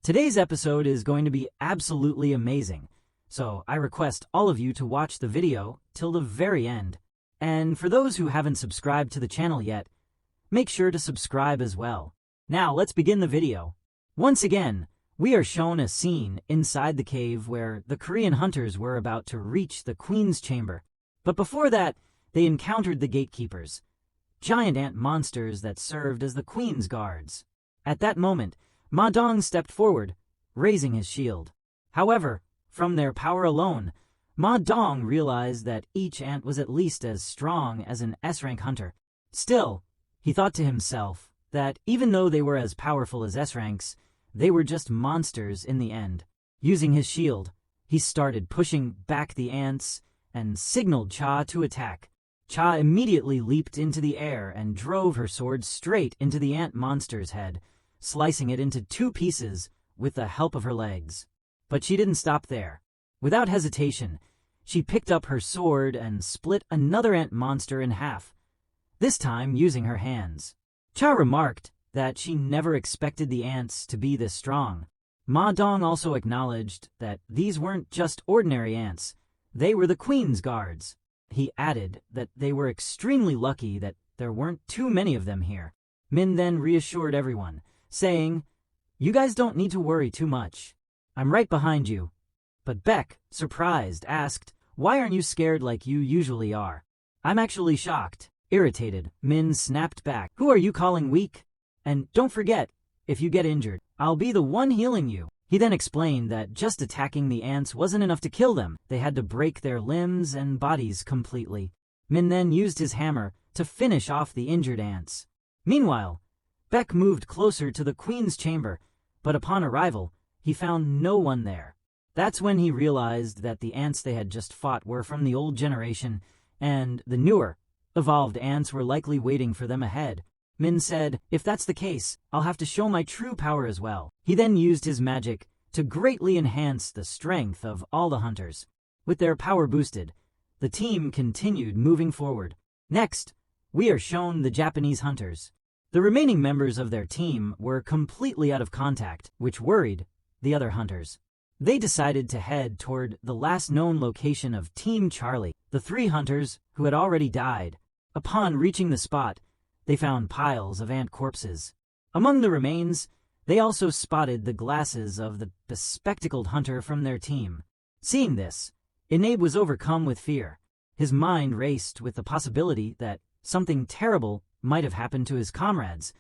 Today's episode is going to be absolutely amazing, so I request all of you to watch the video till the very end. And for those who haven't subscribed to the channel yet, make sure to subscribe as well. Now let's begin the video. Once again, we are shown a scene inside the cave where the Korean hunters were about to reach the Queen's chamber. But before that, they encountered the gatekeepers, giant ant monsters that served as the Queen's guards. At that moment, Ma Dong stepped forward, raising his shield. However, from their power alone, Ma Dong realized that each ant was at least as strong as an S-rank hunter. Still, he thought to himself that even though they were as powerful as S-ranks, they were just monsters in the end. Using his shield, he started pushing back the ants and signaled Cha to attack. Cha immediately leaped into the air and drove her sword straight into the ant monster's head, slicing it into 2 pieces with the help of her legs. But she didn't stop there. Without hesitation, she picked up her sword and split another ant monster in half, this time using her hands. Cha remarked that she never expected the ants to be this strong. Ma Dong also acknowledged that these weren't just ordinary ants, they were the Queen's guards. He added that they were extremely lucky that there weren't too many of them here. Min then reassured everyone, saying, "You guys don't need to worry too much. I'm right behind you." But Beck, surprised, asked, "Why aren't you scared like you usually are?" "I'm actually shocked." Irritated, Min snapped back, "Who are you calling weak? And don't forget, if you get injured, I'll be the one healing you." He then explained that just attacking the ants wasn't enough to kill them. They had to break their limbs and bodies completely. Min then used his hammer to finish off the injured ants. Meanwhile, Beck moved closer to the Queen's chamber, but upon arrival, he found no one there. That's when he realized that the ants they had just fought were from the old generation, and the newer, evolved ants were likely waiting for them ahead. Min said, "If that's the case, I'll have to show my true power as well." He then used his magic to greatly enhance the strength of all the hunters. With their power boosted, the team continued moving forward. Next, we are shown the Japanese hunters. The remaining members of their team were completely out of contact, which worried the other hunters. They decided to head toward the last known location of Team Charlie, the 3 hunters who had already died. Upon reaching the spot, they found piles of ant corpses. Among the remains, they also spotted the glasses of the bespectacled hunter from their team. Seeing this, Inabe was overcome with fear. His mind raced with the possibility that something terrible might have happened to his comrades,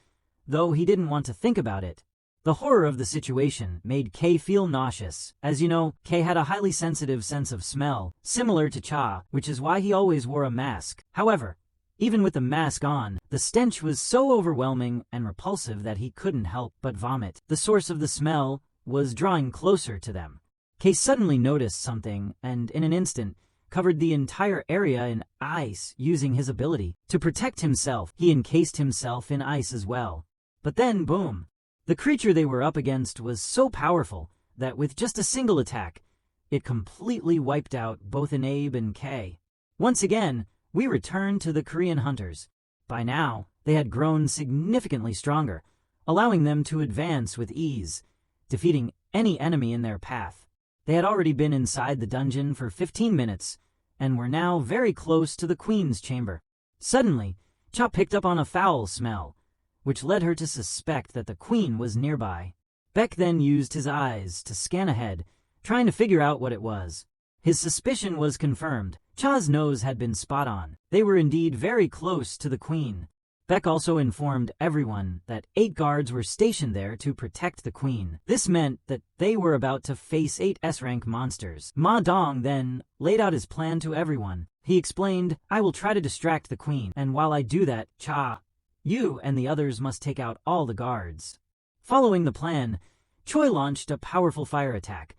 though he didn't want to think about it. The horror of the situation made Kay feel nauseous. As you know, Kay had a highly sensitive sense of smell, similar to Cha, which is why he always wore a mask. However, even with the mask on, the stench was so overwhelming and repulsive that he couldn't help but vomit. The source of the smell was drawing closer to them. Kay suddenly noticed something and, in an instant, covered the entire area in ice using his ability. To protect himself, he encased himself in ice as well. But then, boom! The creature they were up against was so powerful that with just a single attack, it completely wiped out both Inabe and Kay. Once again, we return to the Korean hunters. By now, they had grown significantly stronger, allowing them to advance with ease, defeating any enemy in their path. They had already been inside the dungeon for 15 minutes, and were now very close to the Queen's chamber. Suddenly, Cha picked up on a foul smell, which led her to suspect that the Queen was nearby. Beck then used his eyes to scan ahead, trying to figure out what it was. His suspicion was confirmed. Cha's nose had been spot on. They were indeed very close to the Queen. Beck also informed everyone that 8 guards were stationed there to protect the Queen. This meant that they were about to face 8 S-rank monsters. Ma Dong then laid out his plan to everyone. He explained, "I will try to distract the Queen, and while I do that, Cha, you and the others must take out all the guards." Following the plan, Choi launched a powerful fire attack,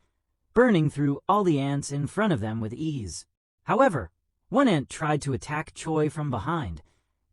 burning through all the ants in front of them with ease. However, one ant tried to attack Choi from behind,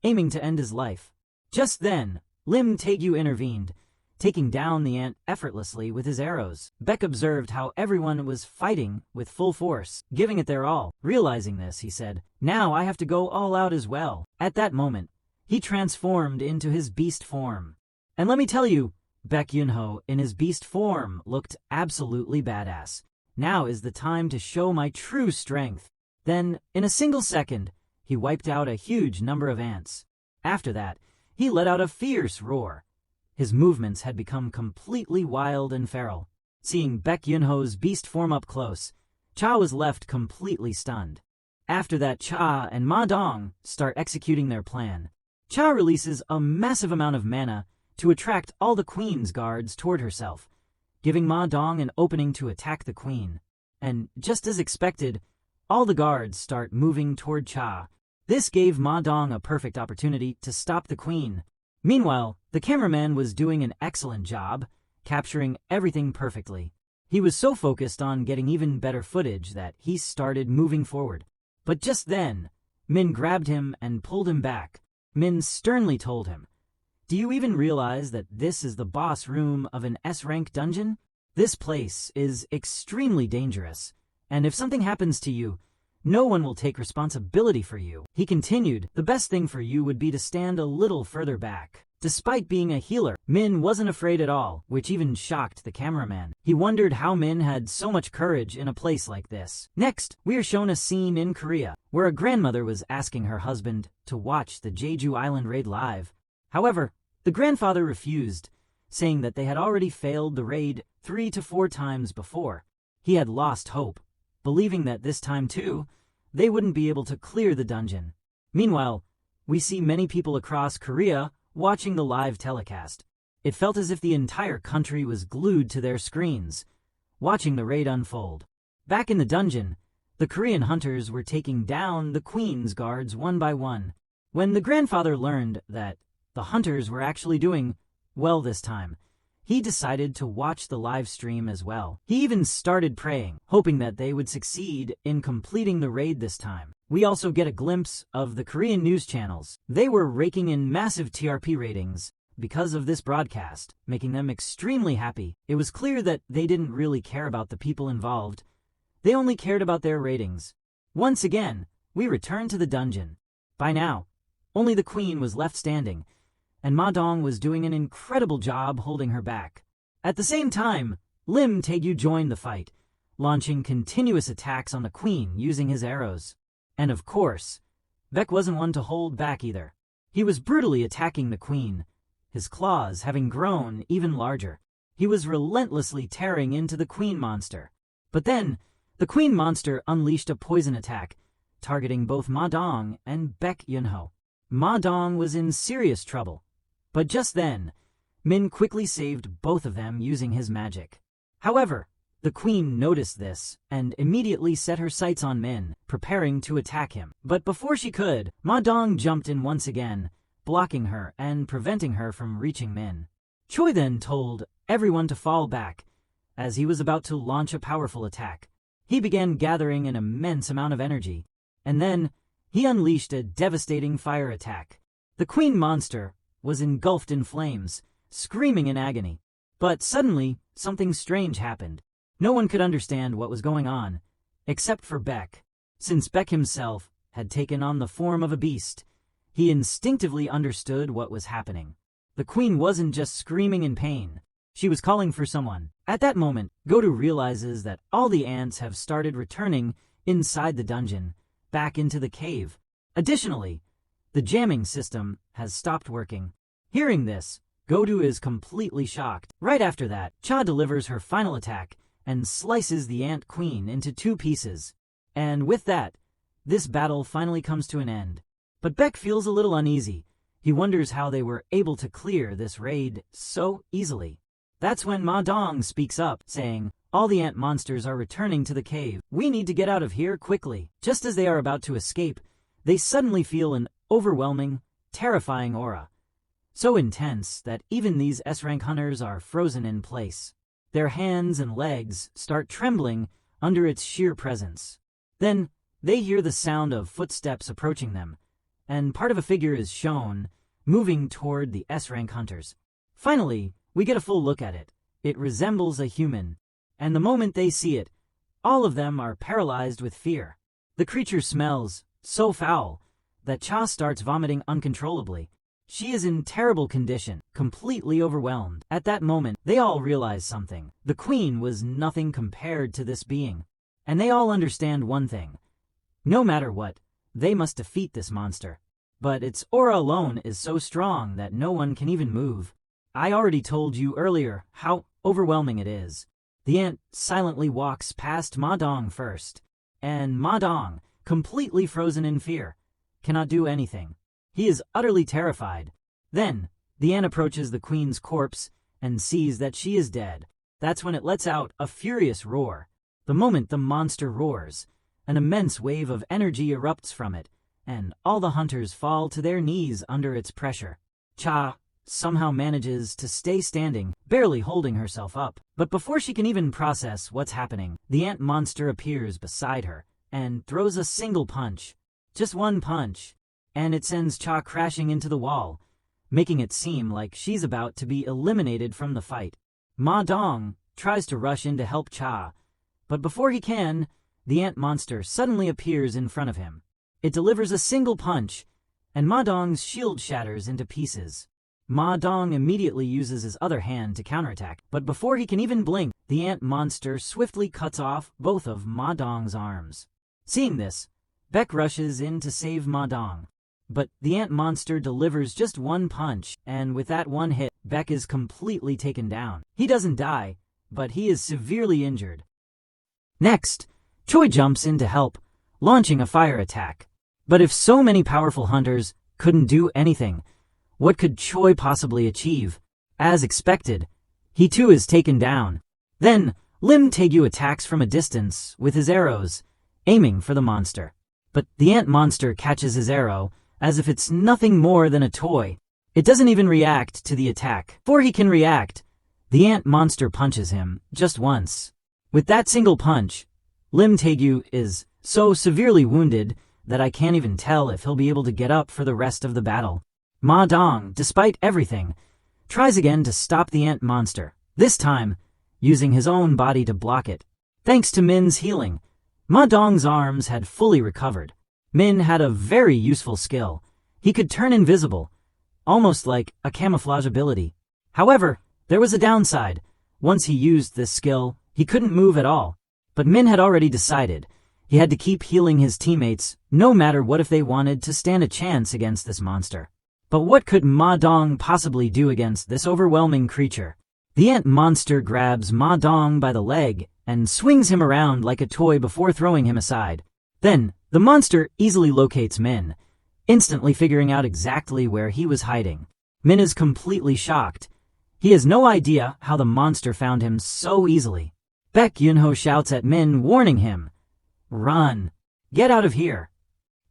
aiming to end his life. Just then, Lim Taegyu intervened, taking down the ant effortlessly with his arrows. Beck observed how everyone was fighting with full force, giving it their all. Realizing this, he said, "Now I have to go all out as well." At that moment, he transformed into his beast form. And let me tell you, Baek Yunho, in his beast form, looked absolutely badass. Now is the time to show my true strength. Then, in a single second, he wiped out a huge number of ants. After that, he let out a fierce roar. His movements had become completely wild and feral. Seeing Baek Yunho's beast form up close, Cha was left completely stunned. After that, Cha and Ma Dong start executing their plan. Cha releases a massive amount of mana to attract all the queen's guards toward herself, giving Ma Dong an opening to attack the queen. And just as expected, all the guards start moving toward Cha. This gave Ma Dong a perfect opportunity to stop the queen. Meanwhile, the cameraman was doing an excellent job, capturing everything perfectly. He was so focused on getting even better footage that he started moving forward. But just then, Min grabbed him and pulled him back. Min sternly told him, "Do you even realize that this is the boss room of an S-rank dungeon? This place is extremely dangerous, and if something happens to you, no one will take responsibility for you." He continued, "The best thing for you would be to stand a little further back." Despite being a healer, Min wasn't afraid at all, which even shocked the cameraman. He wondered how Min had so much courage in a place like this. Next, we are shown a scene in Korea, where a grandmother was asking her husband to watch the Jeju Island raid live. However, the grandfather refused, saying that they had already failed the raid 3 to 4 times before. He had lost hope, believing that this time too, they wouldn't be able to clear the dungeon. Meanwhile, we see many people across Korea watching the live telecast. It felt as if the entire country was glued to their screens, watching the raid unfold. Back in the dungeon, the Korean hunters were taking down the queen's guards one by one. When the grandfather learned that the hunters were actually doing well this time, he decided to watch the live stream as well. He even started praying, hoping that they would succeed in completing the raid this time. We also get a glimpse of the Korean news channels. They were raking in massive TRP ratings because of this broadcast, making them extremely happy. It was clear that they didn't really care about the people involved. They only cared about their ratings. Once again, we return to the dungeon. By now, only the queen was left standing, and Ma Dong was doing an incredible job holding her back. At the same time, Lim Taegyu joined the fight, launching continuous attacks on the queen using his arrows. And of course, Baek wasn't one to hold back either. He was brutally attacking the queen, his claws having grown even larger. He was relentlessly tearing into the queen monster. But then, the queen monster unleashed a poison attack, targeting both Ma Dong and Baek Yunho. Ma Dong was in serious trouble. But just then, Min quickly saved both of them using his magic. However, the queen noticed this and immediately set her sights on Min, preparing to attack him. But before she could, Ma Dong jumped in once again, blocking her and preventing her from reaching Min. Choi then told everyone to fall back, as he was about to launch a powerful attack. He began gathering an immense amount of energy, and then he unleashed a devastating fire attack. The queen monster was engulfed in flames, screaming in agony. But suddenly, something strange happened. No one could understand what was going on, except for Baek. Since Baek himself had taken on the form of a beast, he instinctively understood what was happening. The queen wasn't just screaming in pain, she was calling for someone. At that moment, Godu realizes that all the ants have started returning inside the dungeon, back into the cave. Additionally, the jamming system has stopped working. Hearing this, Godu is completely shocked. Right after that, Cha delivers her final attack and slices the ant queen into 2 pieces. And with that, this battle finally comes to an end. But Baek feels a little uneasy. He wonders how they were able to clear this raid so easily. That's when Ma Dong speaks up, saying, "All the ant monsters are returning to the cave. We need to get out of here quickly." Just as they are about to escape, they suddenly feel an overwhelming, terrifying aura. So intense that even these S-rank hunters are frozen in place. Their hands and legs start trembling under its sheer presence. Then, they hear the sound of footsteps approaching them, and part of a figure is shown, moving toward the S-rank hunters. Finally, we get a full look at it. It resembles a human, and the moment they see it, all of them are paralyzed with fear. The creature smells so foul that Cha starts vomiting uncontrollably. She is in terrible condition, completely overwhelmed. At that moment, they all realize something. The queen was nothing compared to this being. And they all understand one thing. No matter what, they must defeat this monster. But its aura alone is so strong that no one can even move. I already told you earlier how overwhelming it is. The ant silently walks past Ma Dong first, and Ma Dong, completely frozen in fear, cannot do anything. He is utterly terrified. Then, the ant approaches the queen's corpse and sees that she is dead. That's when it lets out a furious roar. The moment the monster roars, an immense wave of energy erupts from it, and all the hunters fall to their knees under its pressure. Cha somehow manages to stay standing, barely holding herself up. But before she can even process what's happening, the ant monster appears beside her and throws a single punch. Just one punch, and it sends Cha crashing into the wall, making it seem like she's about to be eliminated from the fight. Ma Dong tries to rush in to help Cha, but before he can, the ant monster suddenly appears in front of him. It delivers a single punch, and Ma Dong's shield shatters into pieces. Ma Dong immediately uses his other hand to counterattack, but before he can even blink, the ant monster swiftly cuts off both of Ma Dong's arms. Seeing this, Beck rushes in to save Ma Dong. But the ant monster delivers just one punch, and with that one hit, Beck is completely taken down. He doesn't die, but he is severely injured. Next, Choi jumps in to help, launching a fire attack. But if so many powerful hunters couldn't do anything, what could Choi possibly achieve? As expected, he too is taken down. Then, Lim Taegyu attacks from a distance with his arrows, aiming for the monster. But the ant monster catches his arrow as if it's nothing more than a toy. It doesn't even react to the attack. Before he can react, the ant monster punches him just once. With that single punch, Lim Taegyu is so severely wounded that I can't even tell if he'll be able to get up for the rest of the battle. Ma Dong, despite everything, tries again to stop the ant monster, this time using his own body to block it. Thanks to Min's healing, Ma Dong's arms had fully recovered. Min had a very useful skill. He could turn invisible, almost like a camouflage ability. However, there was a downside. Once he used this skill, he couldn't move at all. But Min had already decided he had to keep healing his teammates, no matter what if they wanted to stand a chance against this monster. But what could Ma Dong possibly do against this overwhelming creature? The ant monster grabs Ma Dong by the leg and swings him around like a toy before throwing him aside. Then, the monster easily locates Min, instantly figuring out exactly where he was hiding. Min is completely shocked. He has no idea how the monster found him so easily. Baek Yunho shouts at Min, warning him, "Run! Get out of here!"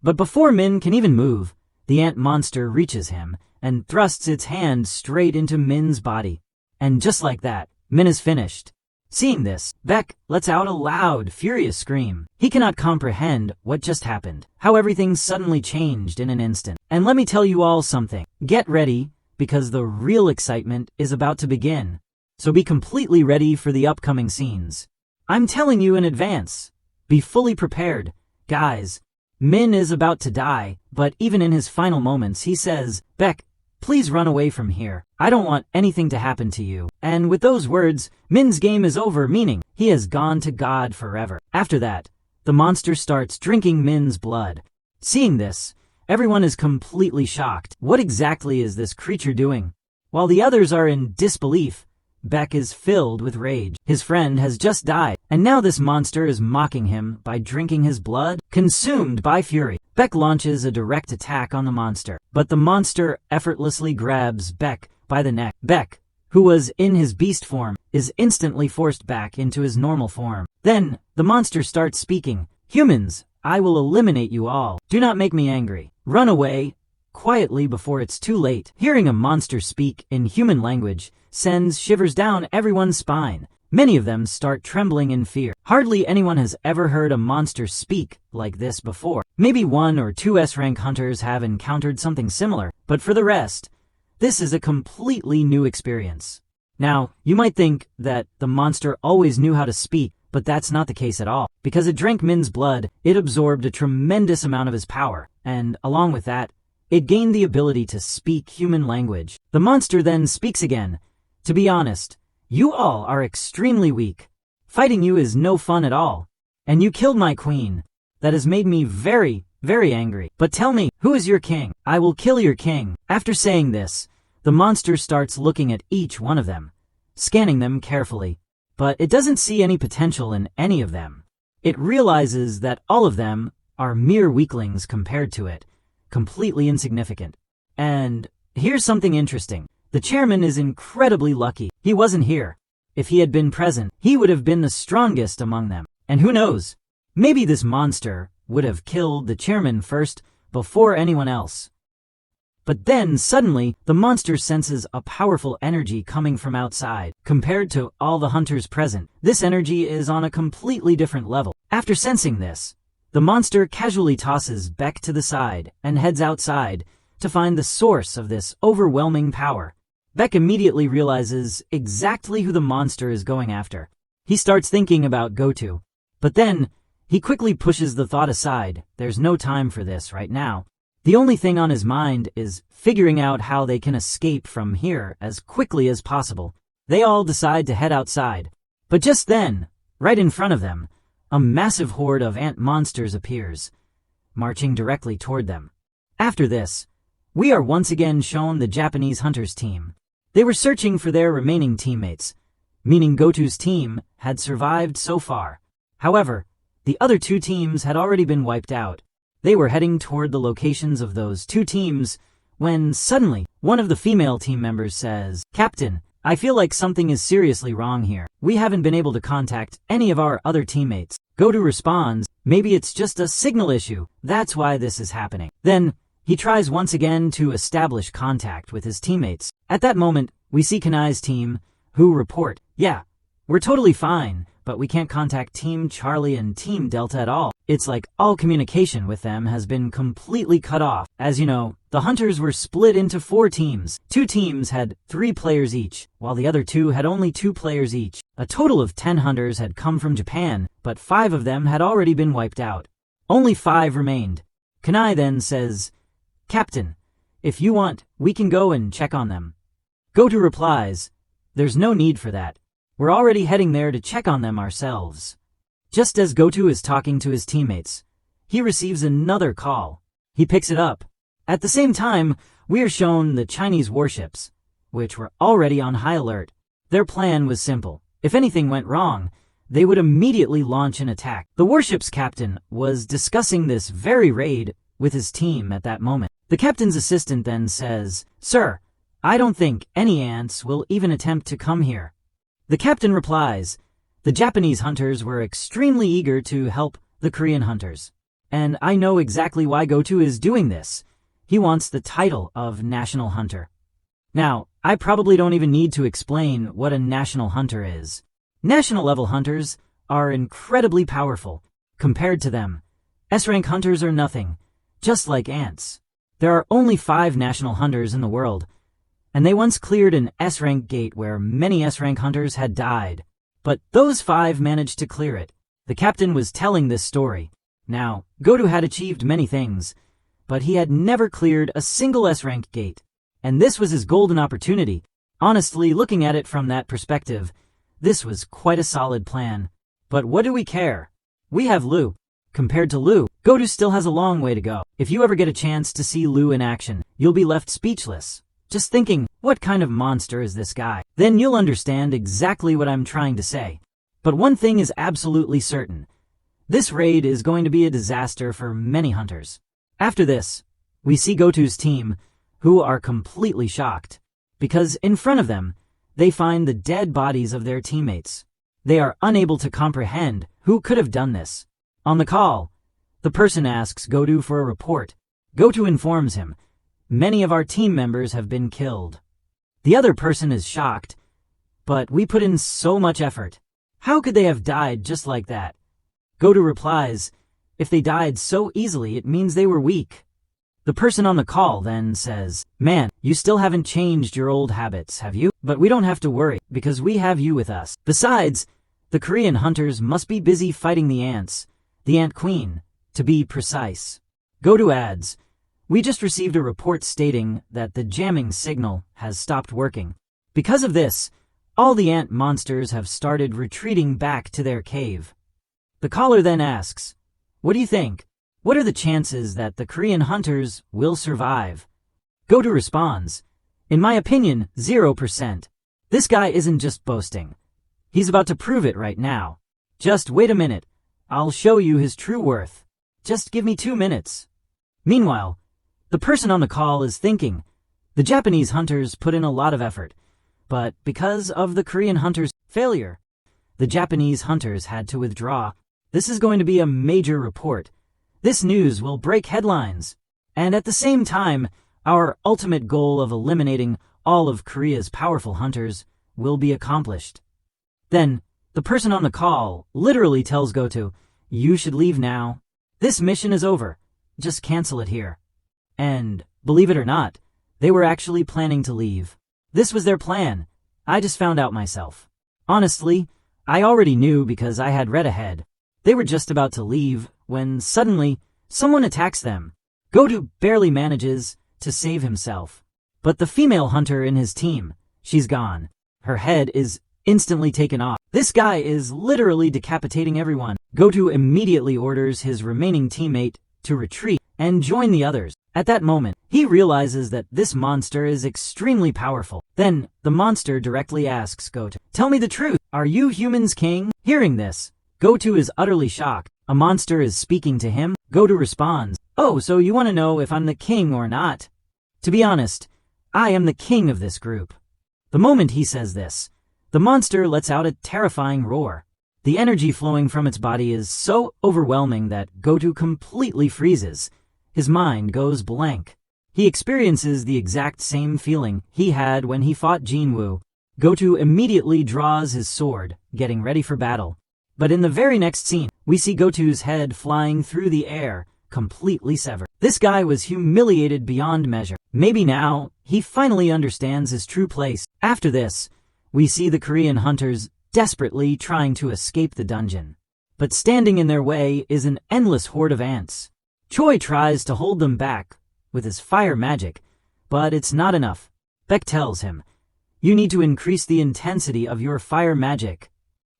But before Min can even move, the ant monster reaches him and thrusts its hand straight into Min's body. And just like that, Min is finished. Seeing this, Beck lets out a loud, furious scream. He cannot comprehend what just happened, how everything suddenly changed in an instant. And let me tell you all something. Get ready, because the real excitement is about to begin. So be completely ready for the upcoming scenes. I'm telling you in advance. Be fully prepared. Guys, Min is about to die, but even in his final moments he says, "Beck, please run away from here. I don't want anything to happen to you." And with those words, Min's game is over, meaning he has gone to God forever. After that, the monster starts drinking Min's blood. Seeing this, everyone is completely shocked. What exactly is this creature doing? While the others are in disbelief, Beck is filled with rage. His friend has just died, and now this monster is mocking him by drinking his blood. Consumed by fury, Beck launches a direct attack on the monster, but the monster effortlessly grabs Beck by the neck. Beck, who was in his beast form, is instantly forced back into his normal form. Then, the monster starts speaking, "Humans, I will eliminate you all. Do not make me angry. Run away quietly before it's too late." Hearing a monster speak in human language sends shivers down everyone's spine. Many of them start trembling in fear. Hardly anyone has ever heard a monster speak like this before. Maybe 1 or 2 S-rank hunters have encountered something similar, but for the rest, this is a completely new experience. Now, you might think that the monster always knew how to speak, but that's not the case at all. Because it drank Min's blood, it absorbed a tremendous amount of his power, and along with that, it gained the ability to speak human language. The monster then speaks again. To be honest, you all are extremely weak. Fighting you is no fun at all. And you killed my queen. That has made me very, very angry. But tell me, who is your king? I will kill your king. After saying this, the monster starts looking at each one of them, scanning them carefully. But it doesn't see any potential in any of them. It realizes that all of them are mere weaklings compared to it, completely insignificant. And here's something interesting. The chairman is incredibly lucky. He wasn't here. If he had been present, he would have been the strongest among them. And who knows? Maybe this monster would have killed the chairman first before anyone else. But then, suddenly, the monster senses a powerful energy coming from outside. Compared to all the hunters present, this energy is on a completely different level. After sensing this, the monster casually tosses Beck to the side and heads outside to find the source of this overwhelming power. Beck immediately realizes exactly who the monster is going after. He starts thinking about Goto. But then, he quickly pushes the thought aside. There's no time for this right now. The only thing on his mind is figuring out how they can escape from here as quickly as possible. They all decide to head outside. But just then, right in front of them, a massive horde of ant monsters appears, marching directly toward them. After this, we are once again shown the Japanese hunters team. They were searching for their remaining teammates, meaning Goto's team had survived so far. However, the other two teams had already been wiped out. They were heading toward the locations of those two teams when suddenly one of the female team members says, "Captain, I feel like something is seriously wrong here. We haven't been able to contact any of our other teammates." Goto responds, "Maybe it's just a signal issue. That's why this is happening." Then, he tries once again to establish contact with his teammates. At that moment, we see Kanai's team, who report, "Yeah, we're totally fine, but we can't contact Team Charlie and Team Delta at all. It's like all communication with them has been completely cut off." As you know, the hunters were split into 4 teams. 2 teams had 3 players each, while the other 2 had only 2 players each. A total of 10 hunters had come from Japan, but 5 of them had already been wiped out. Only 5 remained. Kanai then says, "Captain, if you want, we can go and check on them." Goto replies, "There's no need for that. We're already heading there to check on them ourselves." Just as Goto is talking to his teammates, he receives another call. He picks it up. At the same time, we are shown the Chinese warships, which were already on high alert. Their plan was simple. If anything went wrong, they would immediately launch an attack. The warship's captain was discussing this very raid with his team at that moment. The captain's assistant then says, "Sir, I don't think any ants will even attempt to come here." The captain replies, "The Japanese hunters were extremely eager to help the Korean hunters. And I know exactly why Goto is doing this. He wants the title of National Hunter." Now, I probably don't even need to explain what a National Hunter is. National level hunters are incredibly powerful. Compared to them, S-rank hunters are nothing, just like ants. There are only 5 National Hunters in the world, and they once cleared an S-rank gate where many S-rank hunters had died. But those 5 managed to clear it. The captain was telling this story. Now, Goto had achieved many things, but he had never cleared a single S-rank gate. And this was his golden opportunity. Honestly, looking at it from that perspective, this was quite a solid plan. But what do we care? We have Lu. Compared to Lu, Goto still has a long way to go. If you ever get a chance to see Lu in action, you'll be left speechless, just thinking, what kind of monster is this guy? Then you'll understand exactly what I'm trying to say. But one thing is absolutely certain. This raid is going to be a disaster for many hunters. After this, we see Goto's team, who are completely shocked, because in front of them, they find the dead bodies of their teammates. They are unable to comprehend who could have done this. On the call, the person asks Goto for a report. Goto informs him, "Many of our team members have been killed." The other person is shocked, "But we put in so much effort. How could they have died just like that?" Goto replies, "If they died so easily, it means they were weak." The person on the call then says, "Man, you still haven't changed your old habits, have you? But we don't have to worry, because we have you with us. Besides, the Korean hunters must be busy fighting the ants, the Ant Queen, to be precise." Goto adds, We just received a report stating that the jamming signal has stopped working. Because of this, all the ant monsters have started retreating back to their cave. The caller then asks, "What do you think? What are the chances that the Korean hunters will survive?" Goto responds, "In my opinion, 0%. This guy isn't just boasting. He's about to prove it right now. Just wait a minute. I'll show you his true worth. Just give me 2 minutes." Meanwhile, the person on the call is thinking, the Japanese hunters put in a lot of effort, but because of the Korean hunters' failure, the Japanese hunters had to withdraw. This is going to be a major report. This news will break headlines. And at the same time, our ultimate goal of eliminating all of Korea's powerful hunters will be accomplished. Then, the person on the call literally tells Goto, "You should leave now. This mission is over. Just cancel it here." And, believe it or not, they were actually planning to leave. This was their plan. I just found out myself. Honestly, I already knew because I had read ahead. They were just about to leave when suddenly someone attacks them. Goto barely manages to save himself. But the female hunter in his team, she's gone. Her head is instantly taken off. This guy is literally decapitating everyone. Goto immediately orders his remaining teammate to retreat and join the others. At that moment, he realizes that this monster is extremely powerful. Then, the monster directly asks Goto, "Tell me the truth, are you humans king?" Hearing this, Goto is utterly shocked. A monster is speaking to him. Goto responds, "Oh, so you want to know if I'm the king or not? To be honest, I am the king of this group." The moment he says this, the monster lets out a terrifying roar. The energy flowing from its body is so overwhelming that Goto completely freezes. His mind goes blank. He experiences the exact same feeling he had when he fought Jinwoo. Goto immediately draws his sword, getting ready for battle. But in the very next scene, we see Goto's head flying through the air, completely severed. This guy was humiliated beyond measure. Maybe now, he finally understands his true place. After this, we see the Korean hunters desperately trying to escape the dungeon. But standing in their way is an endless horde of ants. Choi tries to hold them back with his fire magic, but it's not enough. Beck tells him, "You need to increase the intensity of your fire magic."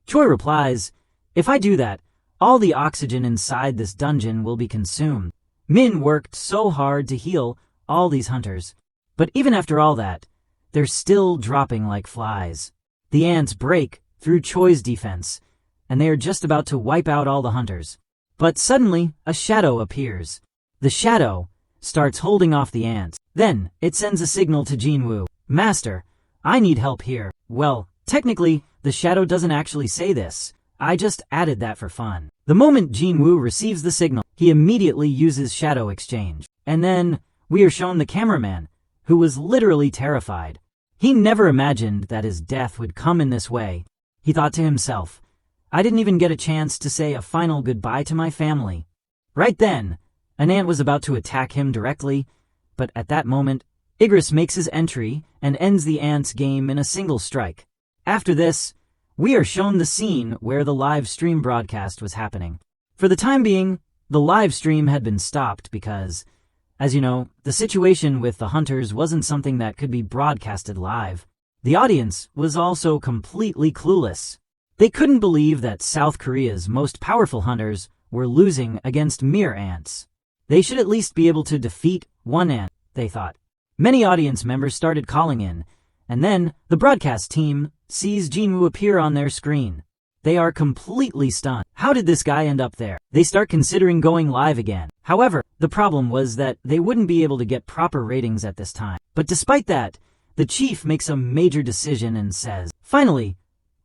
Choi replies, "If I do that, all the oxygen inside this dungeon will be consumed." Min worked so hard to heal all these hunters, but even after all that, they're still dropping like flies. The ants break through Choi's defense, and they are just about to wipe out all the hunters. But suddenly, a shadow appears. The shadow starts holding off the ants. Then, it sends a signal to Jinwoo, "Master, I need help here." Well, technically, the shadow doesn't actually say this. I just added that for fun. The moment Jinwoo receives the signal, he immediately uses shadow exchange. And then, we are shown the cameraman, who was literally terrified. He never imagined that his death would come in this way. He thought to himself, "I didn't even get a chance to say a final goodbye to my family." Right then, an ant was about to attack him directly, but at that moment, Igris makes his entry and ends the ant's game in a single strike. After this, we are shown the scene where the live stream broadcast was happening. For the time being, the live stream had been stopped because, as you know, the situation with the hunters wasn't something that could be broadcasted live. The audience was also completely clueless. They couldn't believe that South Korea's most powerful hunters were losing against mere ants. They should at least be able to defeat one ant, they thought. Many audience members started calling in, and then the broadcast team sees Jinwoo appear on their screen. They are completely stunned. How did this guy end up there? They start considering going live again. However, the problem was that they wouldn't be able to get proper ratings at this time. But despite that, the chief makes a major decision and says, "Finally,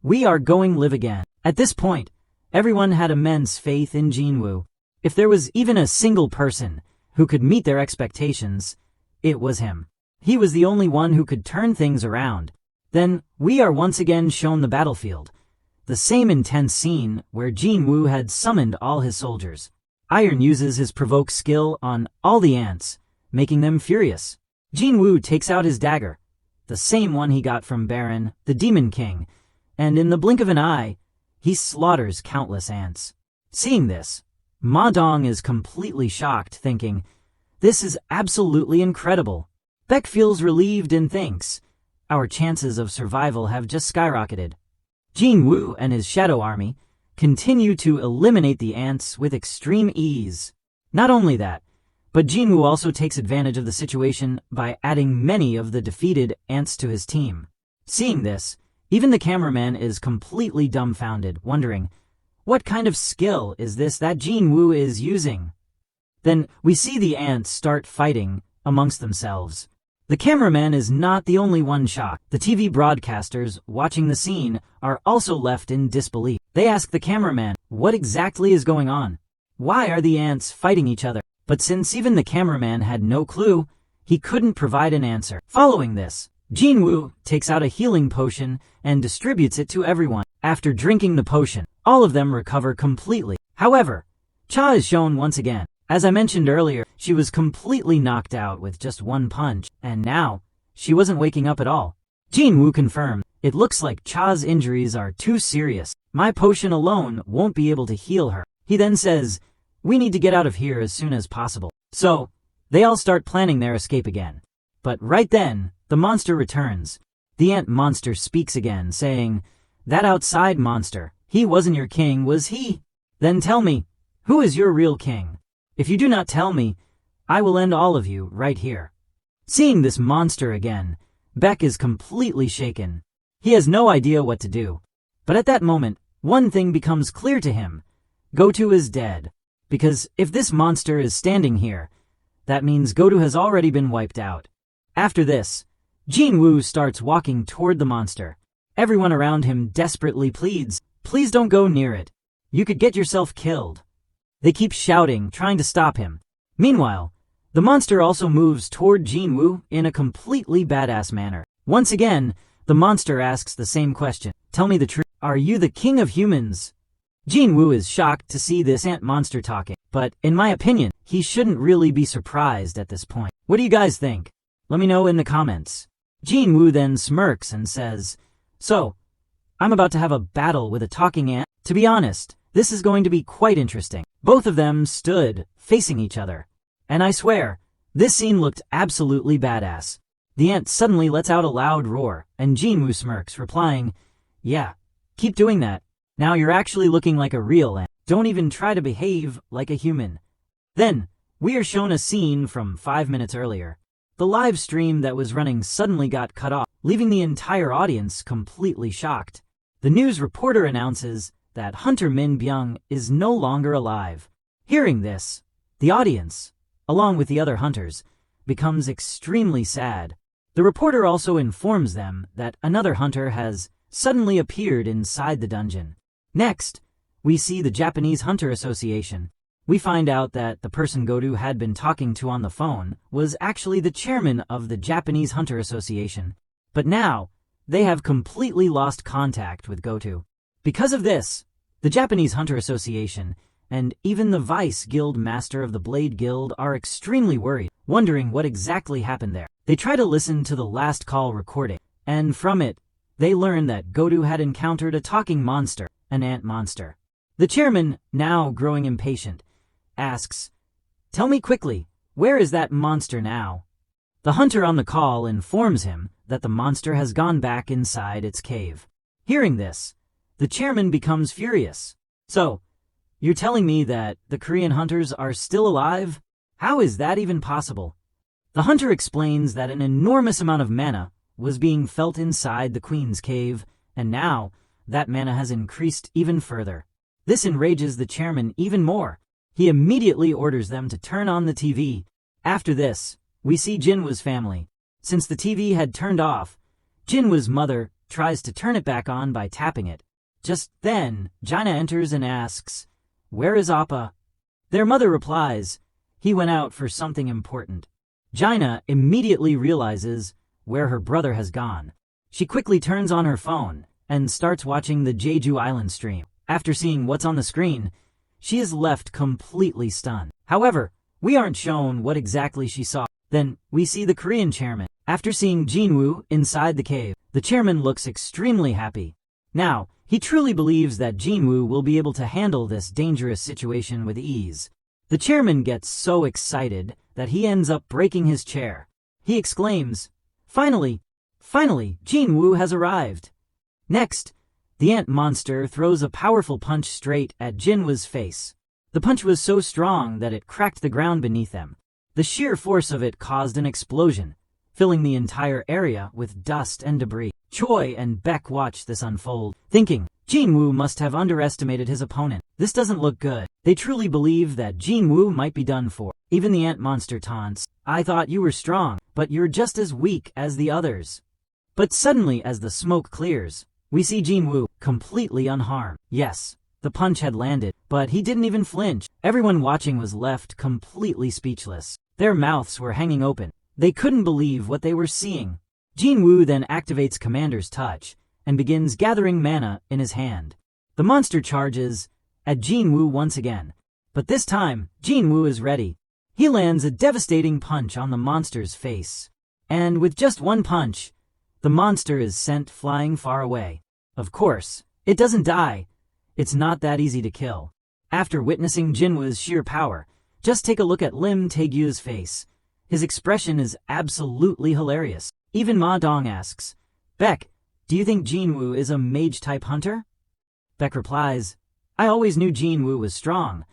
we are going live again." At this point, everyone had immense faith in Jinwoo. If there was even a single person who could meet their expectations, it was him. He was the only one who could turn things around. Then, we are once again shown the battlefield. The same intense scene where Jinwoo had summoned all his soldiers. Iron uses his provoke skill on all the ants, making them furious. Jinwoo takes out his dagger, the same one he got from Baron, the Demon King, and in the blink of an eye, he slaughters countless ants. Seeing this, Ma Dong is completely shocked, thinking, This is absolutely incredible. Beck feels relieved and thinks, our chances of survival have just skyrocketed. Jinwoo and his shadow army continue to eliminate the ants with extreme ease. Not only that, but Jinwoo also takes advantage of the situation by adding many of the defeated ants to his team. Seeing this, even the cameraman is completely dumbfounded, wondering, what kind of skill is this that Jinwoo is using? Then we see the ants start fighting amongst themselves. The cameraman is not the only one shocked. The TV broadcasters watching the scene are also left in disbelief. They ask the cameraman, what exactly is going on? Why are the ants fighting each other? But since even the cameraman had no clue, he couldn't provide an answer. Following this, Jinwoo takes out a healing potion and distributes it to everyone. After drinking the potion, all of them recover completely. However, Cha is shown once again. As I mentioned earlier, she was completely knocked out with just one punch, and now, she wasn't waking up at all. Jinwoo confirmed, it looks like Cha's injuries are too serious. My potion alone won't be able to heal her. He then says, we need to get out of here as soon as possible. So, they all start planning their escape again. But right then, the monster returns. The ant monster speaks again, saying, that outside monster, he wasn't your king, was he? Then tell me, who is your real king? If you do not tell me, I will end all of you right here. Seeing this monster again, Beck is completely shaken. He has no idea what to do. But at that moment, one thing becomes clear to him. Goto is dead. Because if this monster is standing here, that means Goto has already been wiped out. After this, Jinwoo starts walking toward the monster. Everyone around him desperately pleads, please don't go near it. You could get yourself killed. They keep shouting, trying to stop him. Meanwhile, the monster also moves toward Jinwoo in a completely badass manner. Once again, the monster asks the same question. Tell me the truth. Are you the king of humans? Jinwoo is shocked to see this ant monster talking, but in my opinion, he shouldn't really be surprised at this point. What do you guys think? Let me know in the comments. Jinwoo then smirks and says, so, I'm about to have a battle with a talking ant? To be honest, this is going to be quite interesting. Both of them stood facing each other. And I swear, this scene looked absolutely badass. The ant suddenly lets out a loud roar, and Jinwoo smirks, replying, yeah, keep doing that. Now you're actually looking like a real ant. Don't even try to behave like a human. Then, we are shown a scene from 5 minutes earlier. The live stream that was running suddenly got cut off, leaving the entire audience completely shocked. The news reporter announces that Hunter Min Byung is no longer alive. Hearing this, the audience, along with the other hunters, becomes extremely sad. The reporter also informs them that another hunter has suddenly appeared inside the dungeon. Next, we see the Japanese Hunter Association. We find out that the person Goto had been talking to on the phone was actually the chairman of the Japanese Hunter Association. But now, they have completely lost contact with Goto. Because of this, the Japanese Hunter Association and even the Vice Guild Master of the Blade Guild are extremely worried, wondering what exactly happened there. They try to listen to the last call recording, and from it, they learn that Goto had encountered a talking monster, an ant monster. The chairman, now growing impatient, asks, tell me quickly, where is that monster now? The hunter on the call informs him that the monster has gone back inside its cave. Hearing this, the chairman becomes furious. So, you're telling me that the Korean hunters are still alive? How is that even possible? The hunter explains that an enormous amount of mana was being felt inside the queen's cave, and now that mana has increased even further. This enrages the chairman even more. He immediately orders them to turn on the TV. After this, we see Jinwoo's family. Since the TV had turned off, Jinwoo's mother tries to turn it back on by tapping it. Just then, Jaina enters and asks, where is Appa? Their mother replies, he went out for something important. Jaina immediately realizes where her brother has gone. She quickly turns on her phone and starts watching the Jeju Island stream. After seeing what's on the screen, she is left completely stunned. However, we aren't shown what exactly she saw. Then, we see the Korean chairman. After seeing Jinwoo inside the cave, the chairman looks extremely happy. Now, he truly believes that Jinwoo will be able to handle this dangerous situation with ease. The chairman gets so excited that he ends up breaking his chair. He exclaims, "Finally! Finally, Jinwoo has arrived!" Next, the ant monster throws a powerful punch straight at Jinwoo's face. The punch was so strong that it cracked the ground beneath them. The sheer force of it caused an explosion, filling the entire area with dust and debris. Choi and Beck watched this unfold, thinking, Jinwoo must have underestimated his opponent. This doesn't look good. They truly believe that Jinwoo might be done for. Even the ant monster taunts, "I thought you were strong, but you're just as weak as the others." But suddenly, as the smoke clears, we see Jinwoo completely unharmed. Yes, the punch had landed, but he didn't even flinch. Everyone watching was left completely speechless. Their mouths were hanging open. They couldn't believe what they were seeing. Jinwoo then activates Commander's Touch and begins gathering mana in his hand. The monster charges at Jinwoo once again, but this time, Jinwoo is ready. He lands a devastating punch on the monster's face. And with just one punch, the monster is sent flying far away. Of course, it doesn't die. It's not that easy to kill. After witnessing Jinwoo's sheer power, just take a look at Lim Taegyu's face. His expression is absolutely hilarious. Even Ma Dong asks, "Beck, do you think Jinwoo is a mage-type hunter?" Beck replies, "I always knew Jinwoo was strong,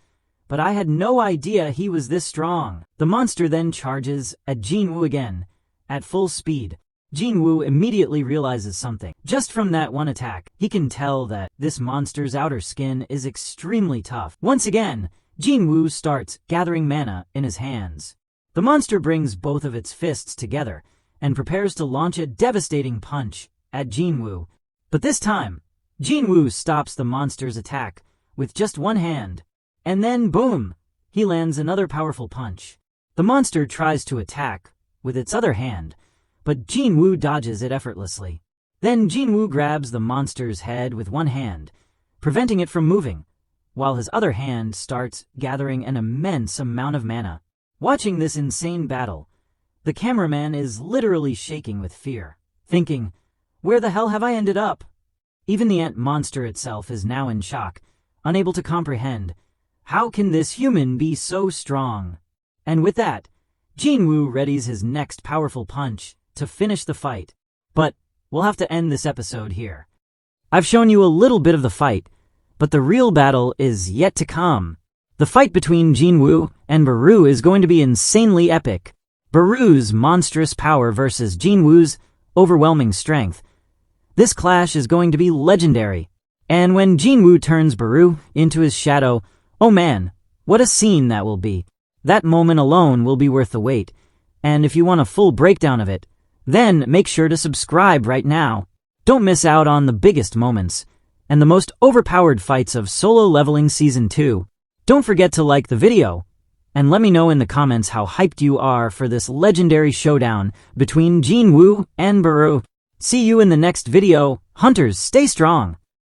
but I had no idea he was this strong." The monster then charges at Jinwoo again, at full speed. Jinwoo immediately realizes something. Just from that one attack, he can tell that this monster's outer skin is extremely tough. Once again, Jinwoo starts gathering mana in his hands. The monster brings both of its fists together and prepares to launch a devastating punch at Jinwoo. But this time, Jinwoo stops the monster's attack with just one hand. And then boom! He lands another powerful punch. The monster tries to attack with its other hand, but Jinwoo dodges it effortlessly. Then Jinwoo grabs the monster's head with one hand, preventing it from moving, while his other hand starts gathering an immense amount of mana. Watching this insane battle, the cameraman is literally shaking with fear, thinking, "Where the hell have I ended up?" Even the ant monster itself is now in shock, unable to comprehend. How can this human be so strong? And with that, Jinwoo readies his next powerful punch to finish the fight. But we'll have to end this episode here. I've shown you a little bit of the fight, but the real battle is yet to come. The fight between Jinwoo and Beru is going to be insanely epic. Beru's monstrous power versus Jinwoo's overwhelming strength. This clash is going to be legendary. And when Jinwoo turns Beru into his shadow, oh man, what a scene that will be. That moment alone will be worth the wait. And if you want a full breakdown of it, then make sure to subscribe right now. Don't miss out on the biggest moments and the most overpowered fights of Solo Leveling Season 2. Don't forget to like the video, and let me know in the comments how hyped you are for this legendary showdown between Jinwoo and Beru. See you in the next video. Hunters, stay strong!